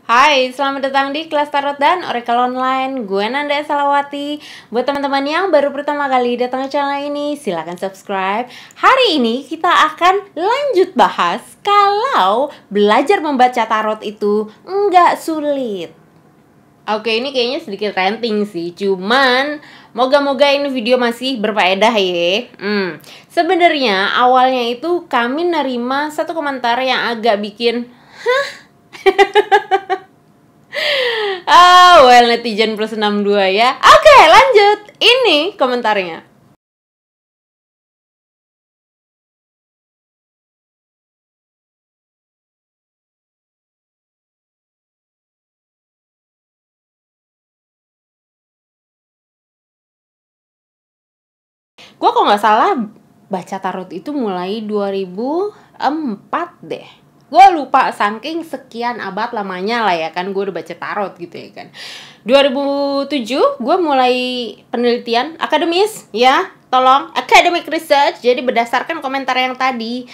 Hai, selamat datang di kelas Tarot dan Oracle Online. Gue Nanda Salawati. Buat teman-teman yang baru pertama kali datang ke channel ini, silahkan subscribe. Hari ini kita akan lanjut bahas kalau belajar membaca tarot itu nggak sulit. Oke, ini kayaknya sedikit ranting sih, cuman moga-moga ini video masih berfaedah ya. Sebenarnya awalnya itu kami nerima satu komentar yang agak bikin well, netizen plus 62 ya. Oke, lanjut. Ini komentarnya. Gue kalau nggak salah baca tarot itu mulai 2004 deh. Gue lupa, saking sekian abad lamanya lah ya kan gue udah baca tarot gitu ya kan. 2007 gue mulai penelitian akademis ya, tolong academic research. Jadi berdasarkan komentar yang tadi,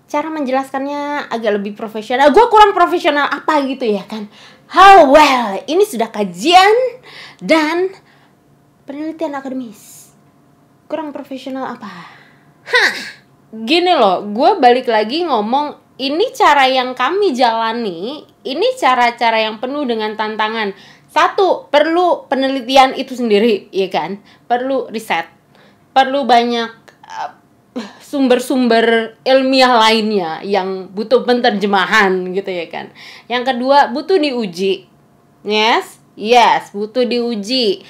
cara menjelaskannya agak lebih profesional. Gue kurang profesional apa gitu ya kan. Well, ini sudah kajian dan penelitian akademis. Kurang profesional apa? Gini loh, gue balik lagi ngomong, ini cara yang kami jalani, ini cara-cara yang penuh dengan tantangan. Satu, perlu penelitian itu sendiri, ya kan? Perlu riset, perlu banyak sumber-sumber ilmiah lainnya yang butuh penterjemahan gitu ya kan. Yang kedua, butuh diuji. Yes, butuh diuji.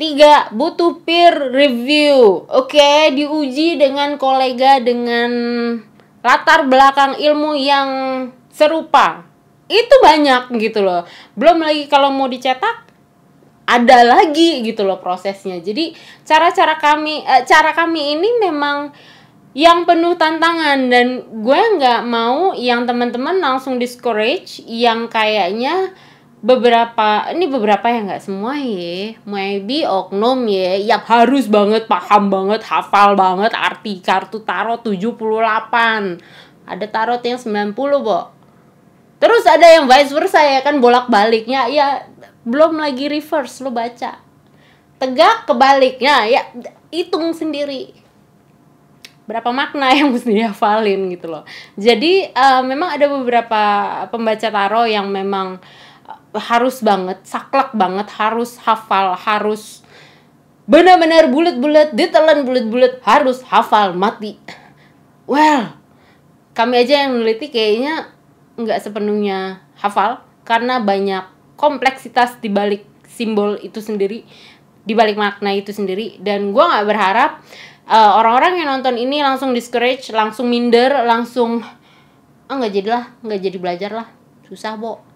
3, butuh peer review. Oke, diuji dengan kolega dengan latar belakang ilmu yang serupa. Itu banyak gitu loh. Belum lagi kalau mau dicetak, ada lagi gitu loh prosesnya. Jadi cara kami ini memang yang penuh tantangan, dan gue nggak mau yang teman-teman langsung discourage, yang kayaknya beberapa yang nggak semua ya, maybe oknum ya, yang harus banget, paham banget, hafal banget arti kartu tarot 78. Ada tarot yang 90, Bo. Terus ada yang vice versa ya kan, bolak-baliknya ya, belum lagi reverse lo baca. Tegak kebaliknya ya, hitung sendiri berapa makna yang mesti dihafalin gitu loh. Jadi memang ada beberapa pembaca tarot yang memang harus banget, saklek banget, harus hafal, harus benar-benar bulat-bulat, ditelan bulat-bulat, harus hafal mati. Well, kami aja yang meneliti kayaknya nggak sepenuhnya hafal, karena banyak kompleksitas di balik simbol itu sendiri, di balik makna itu sendiri. Dan gue nggak berharap orang-orang yang nonton ini langsung discourage, langsung minder, langsung nggak jadi belajar lah, susah, Bo.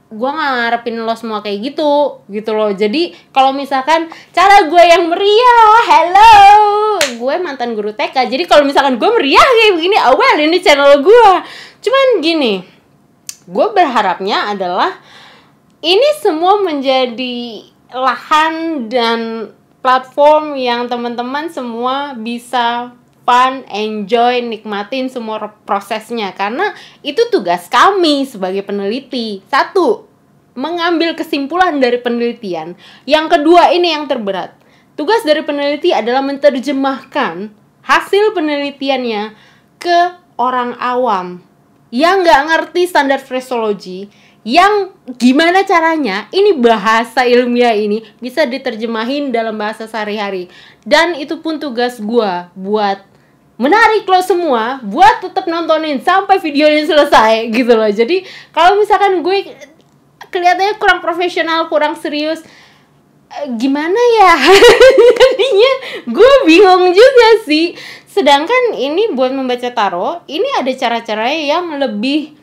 Gue gak ngarepin lo semua kayak gitu loh. Jadi kalau misalkan cara gue yang meriah, hello, gue mantan guru TK, jadi kalau misalkan gue meriah kayak begini, well, ini channel gue. Cuman gini, gue berharapnya adalah ini semua menjadi lahan dan platform yang teman-teman semua bisa fun, enjoy, nikmatin semua prosesnya. Karena itu tugas kami sebagai peneliti. 1, mengambil kesimpulan dari penelitian. Yang kedua, ini yang terberat. Tugas dari peneliti adalah menerjemahkan hasil penelitiannya ke orang awam yang nggak ngerti standar frasologi, yang gimana caranya ini bahasa ilmiah ini bisa diterjemahin dalam bahasa sehari-hari. Dan itu pun tugas gue buat menarik lo semua buat tetap nontonin sampai videonya selesai gitu loh. Jadi kalau misalkan gue kelihatannya kurang profesional, kurang serius, gimana ya? Jadinya gue bingung juga sih. Sedangkan ini buat membaca tarot, ini ada cara-cara yang lebih,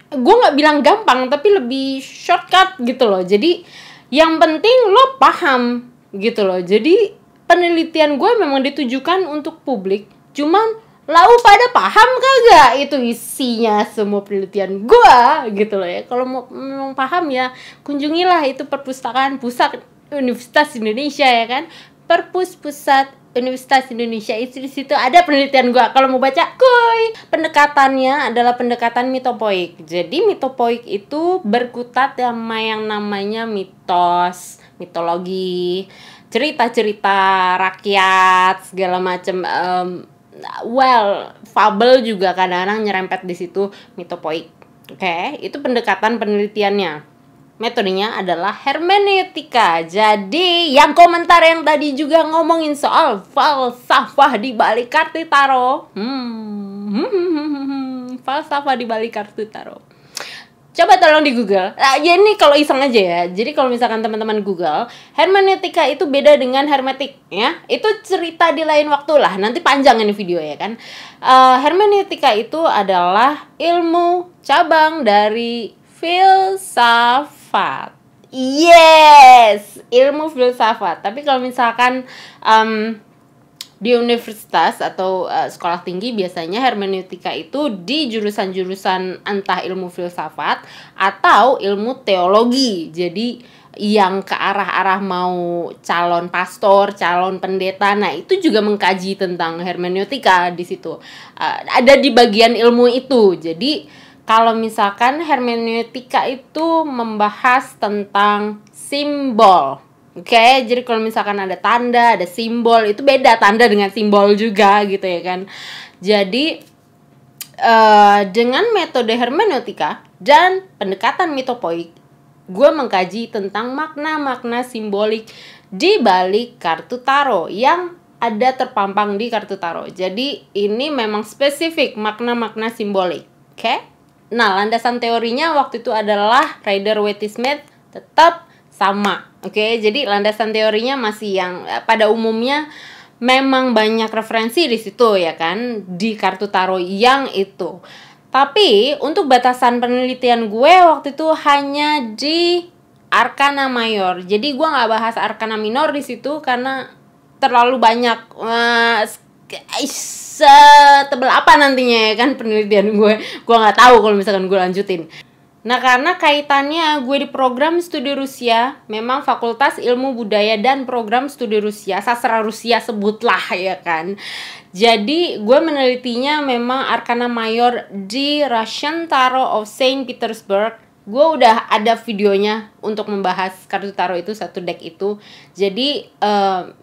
gue nggak bilang gampang, tapi lebih shortcut gitu loh. Jadi yang penting lo paham gitu loh. Jadi penelitian gue memang ditujukan untuk publik, cuman lau pada paham kagak itu isinya semua penelitian gue gitu loh ya. Kalau mau memang paham ya kunjungilah itu Perpustakaan Pusat Universitas Indonesia ya kan, Perpus Pusat Universitas Indonesia itu di situ ada penelitian gua. Kalau mau baca, kuy. Pendekatannya adalah pendekatan mitopoik. Jadi mitopoik itu berkutat sama yang namanya mitos, mitologi, cerita-cerita rakyat, segala macam. Fable juga kadang-kadang nyerempet di situ mitopoik. Oke, itu pendekatan penelitiannya. Metodenya adalah hermeneutika. Jadi, yang komentar yang tadi juga ngomongin soal falsafah di balik kartu tarot. Falsafah di balik kartu tarot. Coba tolong di Google. Nah, ya ini kalau iseng aja ya. Jadi kalau misalkan teman-teman Google, hermeneutika itu beda dengan hermetik ya. Itu cerita di lain waktu lah. Nanti panjang ini video ya kan. Hermeneutika itu adalah ilmu cabang dari filsafat. Yes, ilmu filsafat. Tapi kalau misalkan di universitas atau sekolah tinggi, biasanya hermeneutika itu di jurusan-jurusan entah ilmu filsafat atau ilmu teologi. Jadi yang ke arah-arah mau calon pastor, calon pendeta, nah itu juga mengkaji tentang hermeneutika di situ. Ada di bagian ilmu itu. Jadi kalau misalkan hermeneutika itu membahas tentang simbol. Oke, jadi kalau misalkan ada tanda, ada simbol, itu beda tanda dengan simbol juga gitu ya kan. Jadi dengan metode hermeneutika dan pendekatan mitopoik, gue mengkaji tentang makna-makna simbolik di balik kartu tarot yang ada terpampang di kartu tarot. Jadi ini memang spesifik makna-makna simbolik. Oke? Nah, landasan teorinya waktu itu adalah Rider-Waite-Smith tetap sama. Oke, jadi landasan teorinya masih yang pada umumnya memang banyak referensi di situ ya kan, di kartu tarot yang itu. Tapi untuk batasan penelitian gue waktu itu hanya di Arkana Mayor. Jadi gue nggak bahas Arkana Minor di situ karena terlalu banyak. Setebel apa nantinya ya kan penelitian gue nggak tahu kalau misalkan gue lanjutin. Nah, karena kaitannya gue di program studi Rusia, memang Fakultas Ilmu Budaya dan program studi Rusia, sastra Rusia sebutlah ya kan. Jadi gue menelitinya memang Arkana Mayor di Russian Tarot of Saint Petersburg. Gue udah ada videonya untuk membahas kartu tarot itu, satu deck itu. Jadi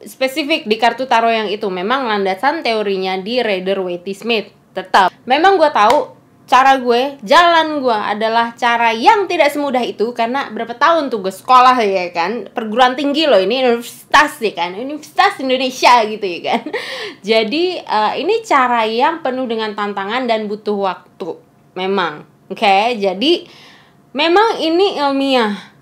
spesifik di kartu tarot yang itu memang landasan teorinya di Rider-Waite-Smith. Tetap memang gue tahu cara gue, jalan gue adalah cara yang tidak semudah itu. Karena berapa tahun tuh gue sekolah ya kan, perguruan tinggi loh, ini universitas ya kan, Universitas Indonesia gitu ya kan. Jadi ini cara yang penuh dengan tantangan dan butuh waktu memang. Oke, jadi memang ini ilmiah.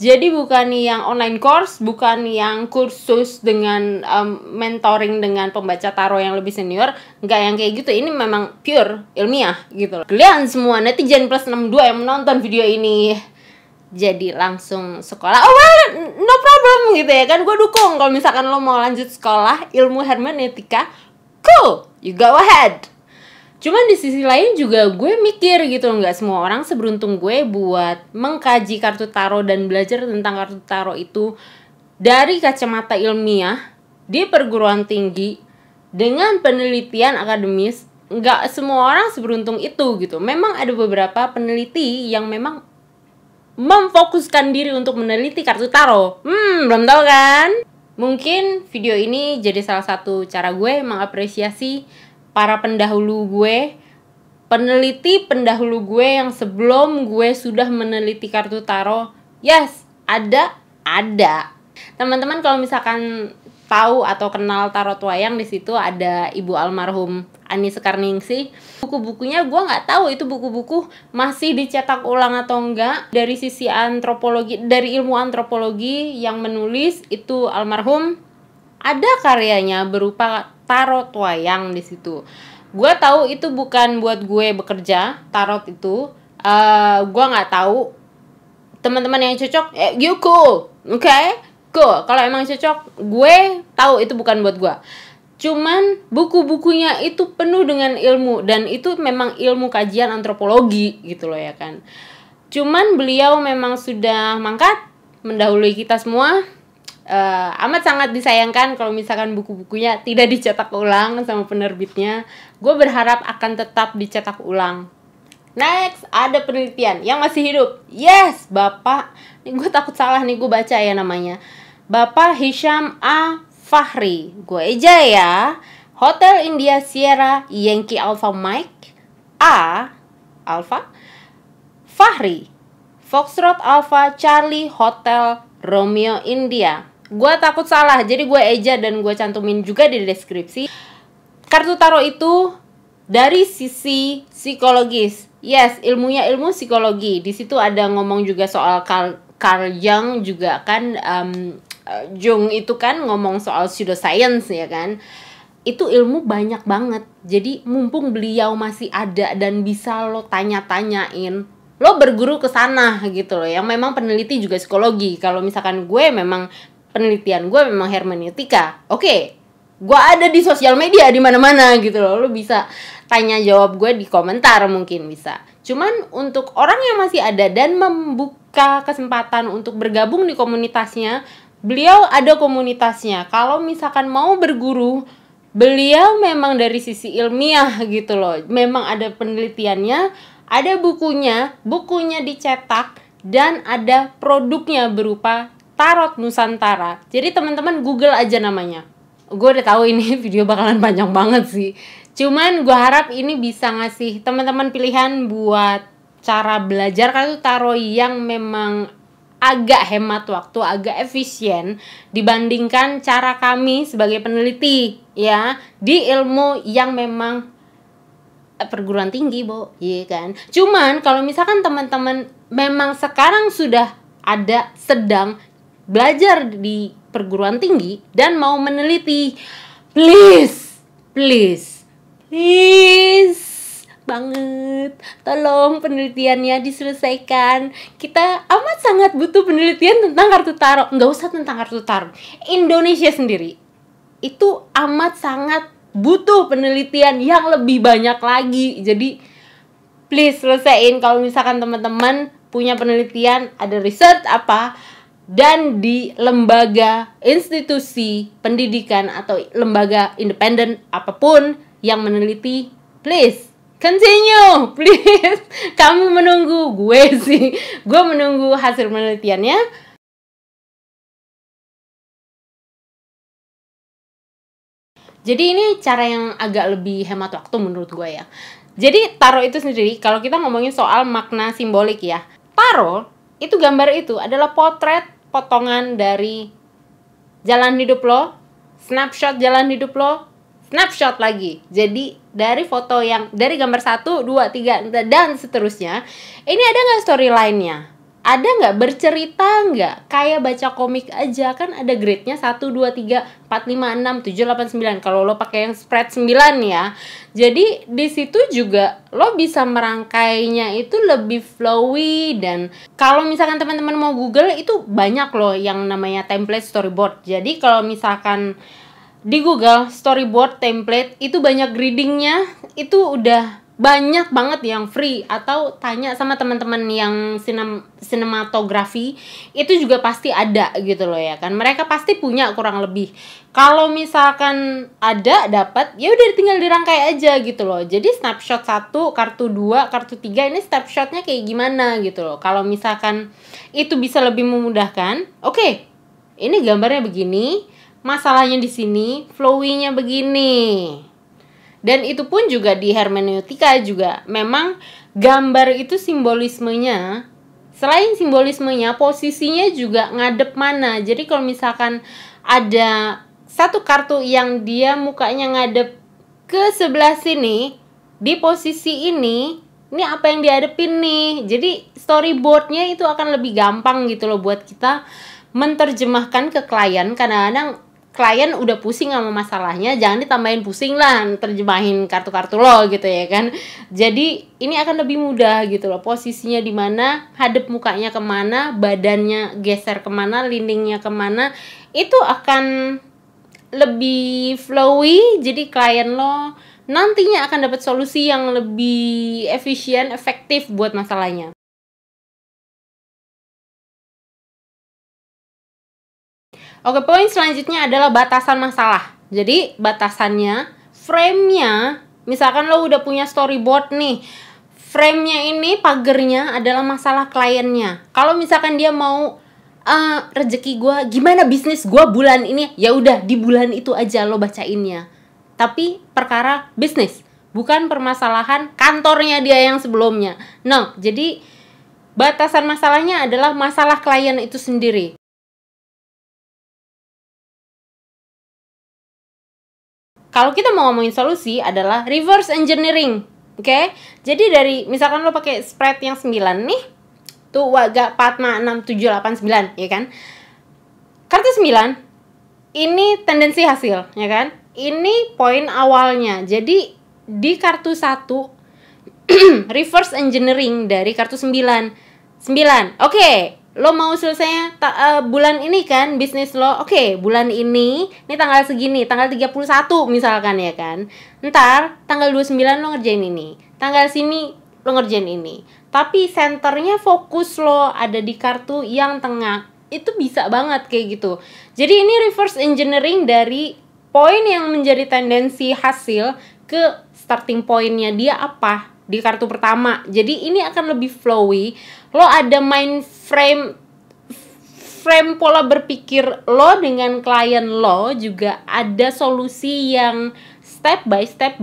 Jadi bukan yang online course, bukan yang kursus dengan mentoring dengan pembaca tarot yang lebih senior, enggak yang kayak gitu. Ini memang pure ilmiah gitu loh. Kalian semua netizen plus 62 yang menonton video ini jadi langsung sekolah, oh well, no problem gitu ya kan. Gue dukung kalau misalkan lo mau lanjut sekolah ilmu hermeneutika, cool, you go ahead. Cuman di sisi lain juga gue mikir gitu, nggak semua orang seberuntung gue buat mengkaji kartu tarot dan belajar tentang kartu tarot itu dari kacamata ilmiah di perguruan tinggi dengan penelitian akademis. Nggak semua orang seberuntung itu gitu. Memang ada beberapa peneliti yang memang memfokuskan diri untuk meneliti kartu tarot. Belum tahu kan? Mungkin video ini jadi salah satu cara gue mengapresiasi para pendahulu gue, peneliti pendahulu gue yang sebelum gue sudah meneliti kartu tarot. Yes, ada. Teman-teman kalau misalkan tahu atau kenal tarot wayang, di situ ada Ibu almarhum Ani Sekarningsih. Buku-bukunya gue nggak tahu itu buku-buku masih dicetak ulang atau enggak. Dari sisi antropologi, dari ilmu antropologi yang menulis itu almarhum, ada karyanya berupa tarot wayang di situ. Gue tahu itu bukan buat gue bekerja tarot itu. Gue nggak tahu. Teman-teman yang cocok, you cool, okay? Cool. Kalau emang cocok, gue tahu itu bukan buat gue. Cuman buku-bukunya itu penuh dengan ilmu, dan itu memang ilmu kajian antropologi gitu loh ya kan. Cuman beliau memang sudah mangkat, mendahului kita semua. Amat sangat disayangkan kalau misalkan buku-bukunya tidak dicetak ulang sama penerbitnya. Gue berharap akan tetap dicetak ulang. Next, ada penelitian yang masih hidup. Yes, Bapak. Ini gue takut salah nih, gue baca ya namanya. Bapak Hisham A. Fahri. Gue eja ya. Hotel India Sierra Yankee Alpha Mike A. Alpha Fahri Foxtrot Alpha Charlie Hotel Romeo India. Gue takut salah, jadi gue eja dan gue cantumin juga di deskripsi. Kartu tarot itu dari sisi psikologis. Yes, ilmunya ilmu psikologi. Di situ ada ngomong juga soal Carl Jung juga kan. Jung itu kan ngomong soal pseudoscience ya kan. Itu ilmu banyak banget. Jadi mumpung beliau masih ada dan bisa lo tanya-tanyain, lo berguru ke sana gitu loh. Yang memang peneliti juga psikologi. Kalau misalkan gue memang penelitian gue memang hermeneutika. Oke. Gue ada di sosial media di mana-mana gitu loh. Lo bisa tanya jawab gue di komentar mungkin bisa. Cuman untuk orang yang masih ada dan membuka kesempatan untuk bergabung di komunitasnya, beliau ada komunitasnya. Kalau misalkan mau berguru, beliau memang dari sisi ilmiah gitu loh. Memang ada penelitiannya, ada bukunya dicetak, dan ada produknya berupa Tarot Nusantara. Jadi teman-teman Google aja namanya. Gue udah tahu ini video bakalan panjang banget sih. Cuman gue harap ini bisa ngasih teman-teman pilihan buat cara belajar kartu tarot yang memang agak hemat waktu, agak efisien dibandingkan cara kami sebagai peneliti ya di ilmu yang memang perguruan tinggi, Bo. Iya kan? Cuman kalau misalkan teman-teman memang sekarang sudah ada sedang belajar di perguruan tinggi dan mau meneliti, please banget, tolong penelitiannya diselesaikan. Kita amat sangat butuh penelitian tentang kartu tarot. Nggak usah tentang kartu tarot, Indonesia sendiri itu amat sangat butuh penelitian yang lebih banyak lagi. Jadi please selesaiin. Kalau misalkan teman-teman punya penelitian, ada research apa, dan di lembaga institusi pendidikan atau lembaga independen apapun yang meneliti, please continue, please. Kami menunggu, gue menunggu hasil penelitiannya. Jadi ini cara yang agak lebih hemat waktu menurut gue ya. Jadi tarot itu sendiri, kalau kita ngomongin soal makna simbolik ya, tarot itu gambar itu adalah potret potongan dari jalan hidup lo, snapshot jalan hidup lo, snapshot lagi. Jadi dari foto yang dari gambar 1, 2, 3 dan seterusnya, ini ada nggak storyline-nya? Ada nggak bercerita nggak? Kayak baca komik aja kan ada grade-nya 1, 2, 3, 4, 5, 6, 7, 8, 9. Kalau lo pakai yang spread 9 ya. Jadi di situ juga lo bisa merangkainya itu lebih flowy. Dan kalau misalkan teman-teman mau Google itu banyak loh yang namanya template storyboard. Jadi kalau misalkan di Google storyboard template itu banyak readingnya, itu udah banyak banget yang free. Atau tanya sama teman-teman yang sinematografi, itu juga pasti ada gitu loh ya kan. Mereka pasti punya kurang lebih. Kalau misalkan ada dapat, ya udah tinggal dirangkai aja gitu loh. Jadi snapshot 1, kartu 2, kartu 3 ini snapshotnya kayak gimana gitu loh. Kalau misalkan itu bisa lebih memudahkan, oke, ini gambarnya begini, masalahnya di sini, flowy-nya begini. Dan itu pun juga di hermeneutika juga memang gambar itu simbolismenya, selain simbolismenya, posisinya juga ngadep mana. Jadi kalau misalkan ada satu kartu yang dia mukanya ngadep ke sebelah sini, di posisi ini apa yang dihadepin nih. Jadi storyboardnya itu akan lebih gampang gitu loh buat kita menerjemahkan ke klien. Kadang-kadang klien udah pusing sama masalahnya, jangan ditambahin pusing lah terjemahin kartu-kartu lo gitu ya kan. Jadi ini akan lebih mudah gitu loh, posisinya di mana, hadap mukanya kemana, badannya geser kemana, lindingnya kemana, itu akan lebih flowy. Jadi klien lo nantinya akan dapat solusi yang lebih efisien, efektif buat masalahnya. Oke, poin selanjutnya adalah batasan masalah. Jadi batasannya, frame-nya, misalkan lo udah punya storyboard nih, frame-nya ini, pagernya adalah masalah kliennya. Kalau misalkan dia mau rezeki gue, gimana bisnis gue bulan ini, ya udah di bulan itu aja lo bacainnya. Tapi perkara bisnis, bukan permasalahan kantornya dia yang sebelumnya. No, jadi batasan masalahnya adalah masalah klien itu sendiri. Kalau kita mau ngomongin solusi adalah reverse engineering. Oke? Jadi dari misalkan lo pakai spread yang 9 nih, tuh waga 4, 6, 7, 8, 9, ya kan? Kartu 9 ini tendensi hasil, ya kan? Ini poin awalnya. Jadi di kartu 1 reverse engineering dari kartu 9. Oke. Lo mau selesainya bulan ini kan bisnis lo. Oke, bulan ini tanggal segini, tanggal 31 misalkan, ya kan. Ntar tanggal 29 lo ngerjain ini, tanggal sini lo ngerjain ini. Tapi senternya fokus lo ada di kartu yang tengah. Itu bisa banget kayak gitu. Jadi ini reverse engineering dari poin yang menjadi tendensi hasil ke starting pointnya dia apa di kartu pertama. Jadi ini akan lebih flowy. Lo ada frame pola berpikir lo dengan klien lo, juga ada solusi yang step by step.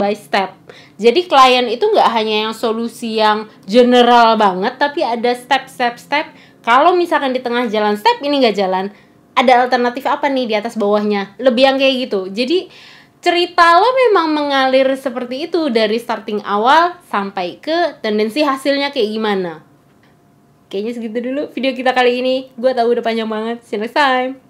Jadi klien itu nggak hanya yang solusi yang general banget, tapi ada step. Kalau misalkan di tengah jalan step ini nggak jalan, ada alternatif apa nih di atas bawahnya, lebih yang kayak gitu. Jadi cerita lo memang mengalir seperti itu dari starting awal sampai ke tendensi hasilnya kayak gimana. Kayaknya segitu dulu video kita kali ini. Gue tahu udah panjang banget. See you next time.